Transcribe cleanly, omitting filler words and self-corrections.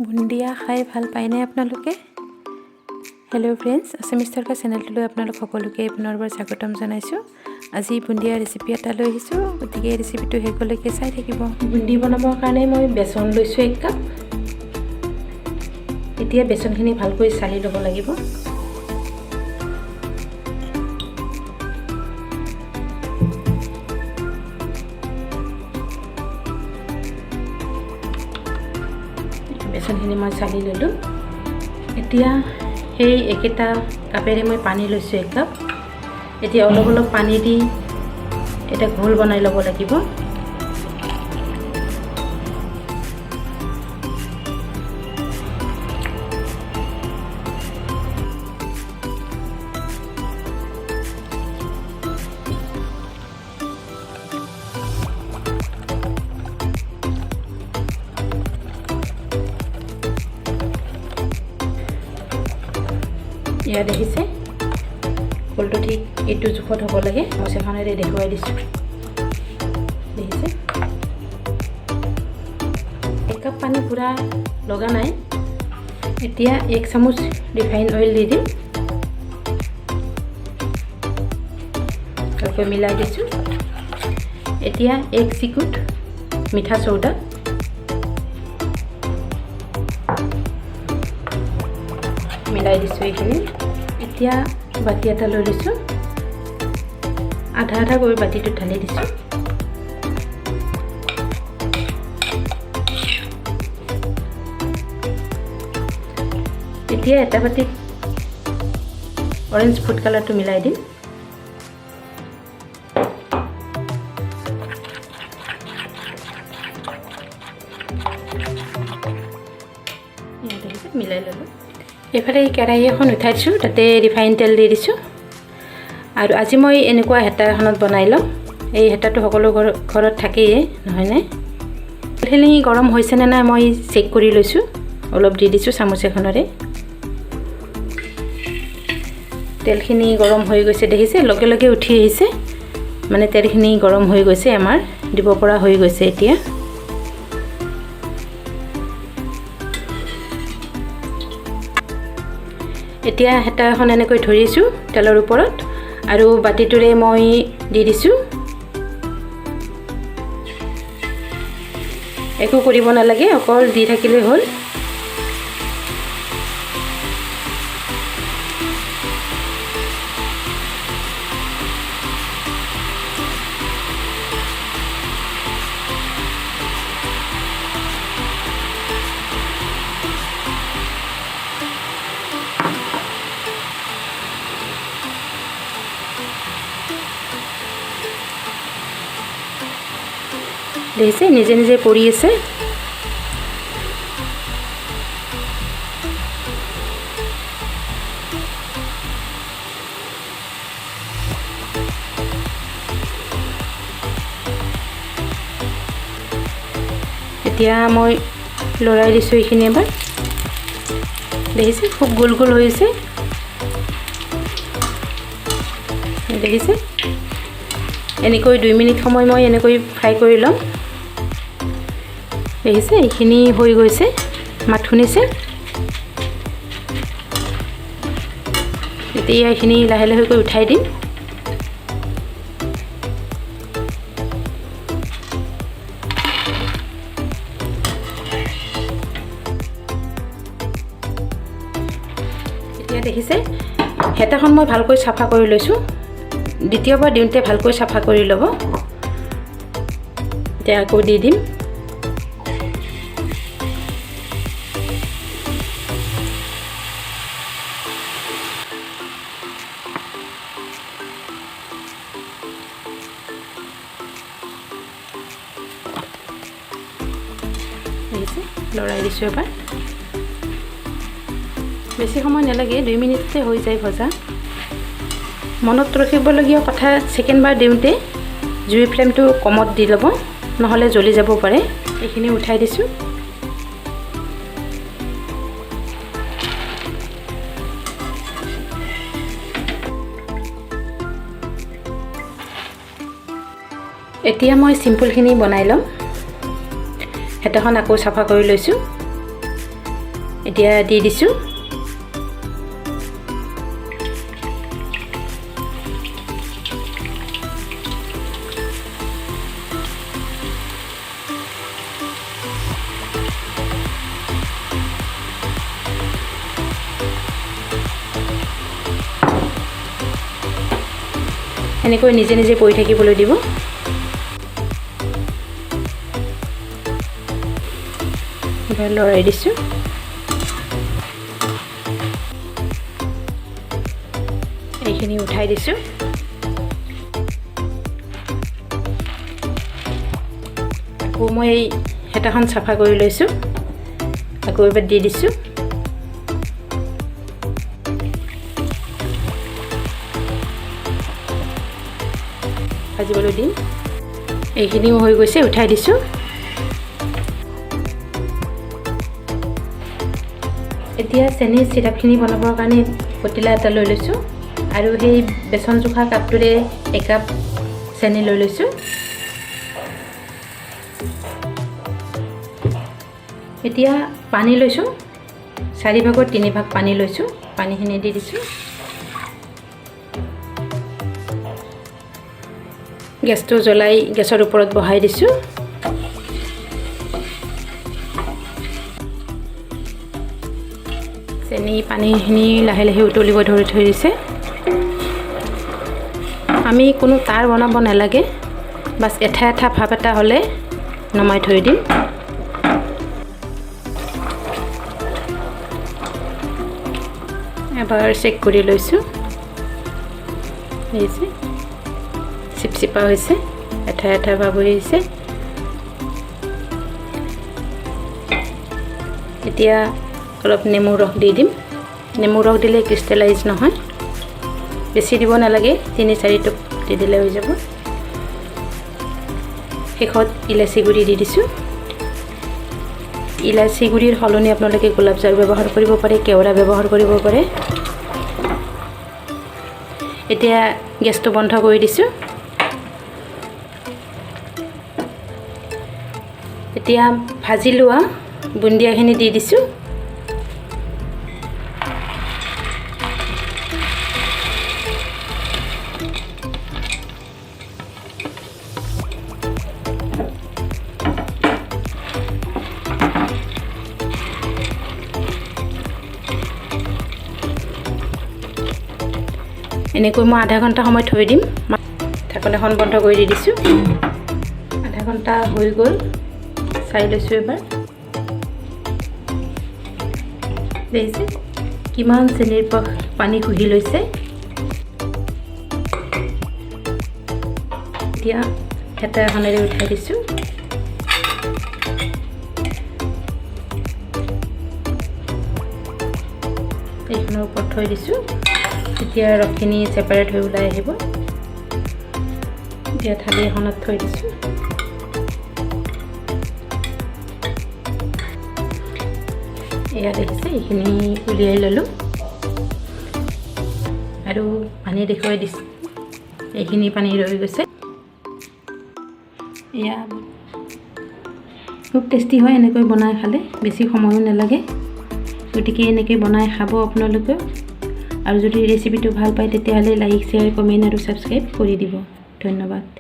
বুন্দিয়া খাই ভাল পায়নে আপোনালোকে? হেল্ল' ফ্ৰেণ্ডছ, আছামিজ তৰকা চেনেলটোলৈ আপোনালোক সকলোকে পুনৰবাৰ স্বাগতম জনাইছোঁ। আজি বুন্দিয়া ৰেচিপি এটা লৈ আহিছোঁ, গতিকে এই ৰেচিপিটো শেষলৈকে চাই থাকিব। বুন্দি বনাবৰ কাৰণে মই বেচন লৈছোঁ 1 কাপ। এতিয়া বেচনখিনি ভালকৈ চালি ল'ব লাগিব। বেচনখিনি মই চালি ল'লোঁ। এতিয়া সেই একেটা কাপেৰে মই পানী লৈছোঁ 1 কাপ। এতিয়া অলপ অলপ পানী দি এটা ঘোল বনাই ল'ব লাগিব। ইয়াত দেখিছে ঘোলটো ঠিক এইটো জোখত হ'ব লাগে। চামুচেখনেৰে দেখুৱাই দিছোঁ। দেখিছে 1 কাপ পানী পূৰা লগা নাই। এতিয়া 1 চামুচ ৰিফাইন অইল দি দিম। ভালকৈ মিলাই দিছোঁ। এতিয়া 1 চিকুট মিঠা চৌদা, মিলাই দিছোঁ এইখিনি। এতিয়া বাতি এটা লৈ লৈছোঁ, আধা আধা কৰি বাতিটো ঢালি দিছোঁ। এতিয়া এটা বাতিত অৰেঞ্জ ফুড কালাৰটো মিলাই দিম। মিলাই ল'লোঁ। এইফালে কেৰাহী এখন উঠাই দিছোঁ, তাতে ৰিফাইন তেল দি দিছোঁ। আৰু আজি মই এনেকুৱা হেতা এখনত বনাই লওঁ। এই হেতাটো সকলো ঘৰত থাকেই, নহয়নে? তেলখিনি গৰম হৈছেনে নাই মই চেক কৰি লৈছোঁ। অলপ দি দিছোঁ চামুচ এখনেৰে। তেলখিনি গৰম হৈ গৈছে, দেখিছে লগে লগে উঠি আহিছে। মানে তেলখিনি গৰম হৈ গৈছে, আমাৰ দিব পৰা হৈ গৈছে এতিয়া। এতিয়া হেতা এখন এনেকৈ ধৰিছোঁ তেলৰ ওপৰত, আৰু বাতিটোৰে মই দি দিছোঁ। একো কৰিব নালাগে, অকল দি থাকিলেই হ'ল। দেখিছে নিজে নিজে পৰি আছে। এতিয়া মই লৰাই দিছোঁ এইখিনি এবাৰ। দেখিছে খুব গোল গোল হৈছে। দেখিছে এনেকৈ 2 মিনিট সময় মই এনেকৈ ফ্ৰাই কৰি ল'ম। দেখিছে এইখিনি হৈ গৈছে, মাত শুনিছে। এতিয়া এইখিনি লাহে লাহেকৈ উঠাই দিম। এতিয়া দেখিছে হেতাখন মই ভালকৈ চাফা কৰি লৈছোঁ। দ্বিতীয়বাৰ দিওঁতে ভালকৈ চাফা কৰি ল'ব। এতিয়া আকৌ দি দিম। লৰাই দিছোঁ এবাৰ। বেছি সময় নালাগে, 2 মিনিটতে হৈ যায় ভজা। মনত ৰাখিবলগীয়া কথা, ছেকেণ্ডবাৰ দিওঁতে জুইৰ ফ্লেমটো কমত দি ল'ব, নহ'লে জ্বলি যাব পাৰে। এইখিনি উঠাই দিছোঁ। এতিয়া মই চিম্পুলখিনি বনাই ল'ম। হেতাখন আকৌ চাফা কৰি লৈছোঁ। এতিয়া দি দিছোঁ। এনেকৈ নিজে নিজে পৰি থাকিবলৈ দিব। এবাৰ লৰাই দিছোঁ। এইখিনি উঠাই দিছোঁ। আকৌ মই এই হেতাখন চাফা কৰি লৈছোঁ। আকৌ এবাৰ দি দিছোঁ। ভাজিবলৈ দিম। এইখিনিও হৈ গৈছে, উঠাই দিছোঁ। এতিয়া চেনীৰ চিৰাপখিনি বনাবৰ কাৰণে পতিলা এটা লৈ লৈছোঁ আৰু সেই বেচন জোখা কাপটোৰে একাপ চেনী লৈ লৈছোঁ। এতিয়া পানী লৈছোঁ, 4 ভাগৰ 3 ভাগ পানী লৈছোঁ। পানীখিনি দি দিছোঁ। গেছটো জ্বলাই গেছৰ ওপৰত বহাই দিছোঁ। চেনি পানীখিনি লাহে লাহে উতলিব ধৰি থৈছে। আমি কোনো তাৰ বনাব নালাগে, বাছ এঠা এঠা ভাপ এটা হ'লে নমাই থৈ দিম। এবাৰ চেক কৰি লৈছোঁ। হৈছে চিপচিপা হৈছে, এঠা এঠা ভাব হৈছে। এতিয়া অলপ নেমু ৰস দি দিম। নেমু ৰস দিলে ক্ৰিষ্টেলাইজ নহয়, বেছি দিব নালাগে, 3-4 টোপ দি দিলে হৈ যাব। শেষত ইলাচি গুড়ি দি দিছোঁ। ইলাচি গুড়িৰ সলনি আপোনালোকে গোলাপ জল ব্যৱহাৰ কৰিব পাৰে, কেৱৰা ব্যৱহাৰ কৰিব পাৰে। এতিয়া গেছটো বন্ধ কৰি দিছোঁ। এতিয়া ভাজি লোৱা বুন্দিয়াখিনি দি দিছোঁ। এনেকৈ মই আধা ঘণ্টা সময় থৈ দিম। ঢাকন এখন বন্ধ কৰি দি দিছোঁ। আধা ঘণ্টা হৈ গ'ল, চাই লৈছোঁ এবাৰ। দেখিছে কিমান চেনিৰ পানী শুহি লৈছে। এতিয়া হেতা এখনেৰে উঠাই দিছোঁ। এইখনৰ ওপৰত থৈ দিছোঁ। এতিয়া ৰসখিনি ছেপাৰেট হৈ ওলাই আহিব। এতিয়া থালি এখনত থৈ দিছোঁ। এয়া দেখিছে, এইখিনি উলিয়াই ল'লোঁ আৰু পানী দেখুৱাই দিছোঁ। এইখিনি পানী ৰৈ গৈছে। এয়া খুব টেষ্টি হয় এনেকৈ বনাই খালে, বেছি সময়ো নালাগে। গতিকে এনেকৈ বনাই খাব আপোনালোকে। আৰু যদি ৰেচিপিটো ভাল পায় তেতিয়াহ'লে লাইক, শ্বেয়াৰ, কমেণ্ট আৰু ছাবস্ক্ৰাইব কৰি দিব। ধন্যবাদ।